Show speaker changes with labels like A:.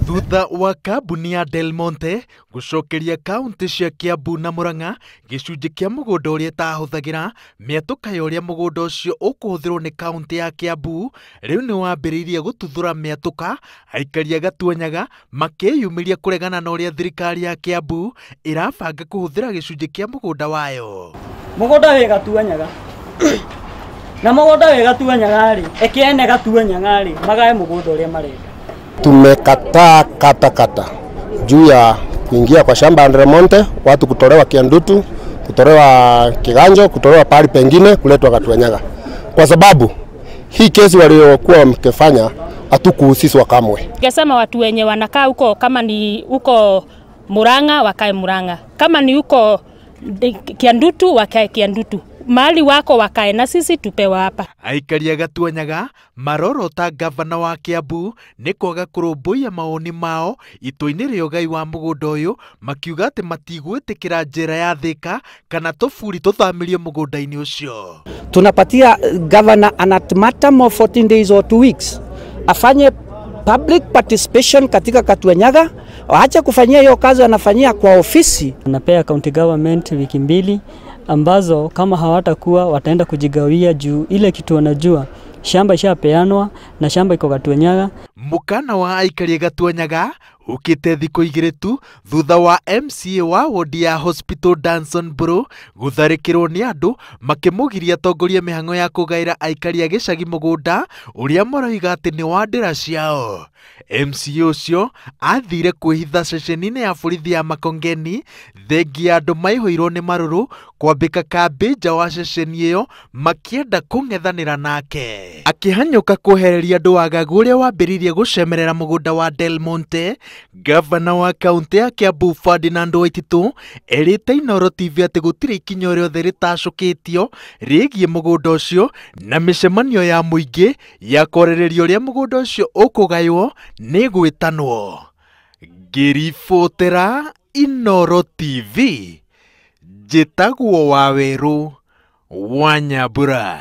A: Thutha wa kambuni ya Del Monte gucokeria kaunti cia Kiambu na Murang'a gicunji kia mugunda uria tahuthagira miatuka ya uria mugunda ucio ukuhuthirwo ni kaunti ya Kiambu riu ni wambiriirie gututhura miatuka aikari Gatuanyaga makiyumiria kuregana na uria thirikari ya Kiambu irabanga kuhuthira gicunji kia mugunda wayo.
B: Mugunda wi Gatuanyaga na mugunda wi Gatuanyaga ri ekiene Gatuanyaga ri magae mugunda uria marenda.
C: Tumekataa kata juu ya kuingia kwa shamba ya Del Monte, watu kutolewa Kiandutu, kutolewa Kiganjo, kutolewa pali pengine kuletwa Gatuanyaga, kwa sababu hii kesi waliokuwa wamekifanya hatukuhusishwa kamwe.
D: Ningesema watu wenye wanakaa huko, kama ni huko Murang'a wakae Murang'a, kama ni huko Kiandutu wakae Kiandutu, mahali wako wakae na sisi tupewa hapa.
A: Aikari Gatuanyaga marorota gavana wa Kiambu ni kwaga kurumbuia maoni mao itwa-ini ria ugai wa mugunda uyu, makiuga ati matigwitikira njira ya thika kana tufuri tuthamirie mugunda-ini ucio.
E: Tunapatia gavana an ultimatum of 14 days or 2 weeks afanye public participation katika Gatuanyaga, waache kufanyia hiyo kazi anafanyia kwa ofisi.
B: Napea county government wiki 2 ambazo kama hawatakuwa wataenda kujigawia juu ile kitu wanajua shamba ishapeanwa na shamba iko Gatuanyaga.
A: Mukana wa aikari Gatuanyaga ukite thiko 2 tu thutha wa MCA wa wodi ya Hospital Danson Bro gutharikirwo ni andu makimugiria tongoria mihango ya kugaira aikari gicagi mugunda uria maroiga ati ni wa ndira ciao. MCA ucio athire kwihitha ceceni-ini ya borithi ya Makongeni thengia andu maihoirwo ni maruru kwambika kambi nja wa ceceni iyo makienda kung'ethanira nake. Akihanyuka kuhereria andu wagagu uria wambiriirie gucemerera mugunda wa Del Monte, gavana wa kaunti ya Kiambu Ferdinand Waititu erite Inooro TV ati gutire ikinya riothe ritacukitio rigie mugunda ucio na micemanio ya muingi ya korereria uria mugunda ucio ukugaywo ni gwitanwo. Ngiribotera Inooro TV, njitagwo Waweru wa Nyambura.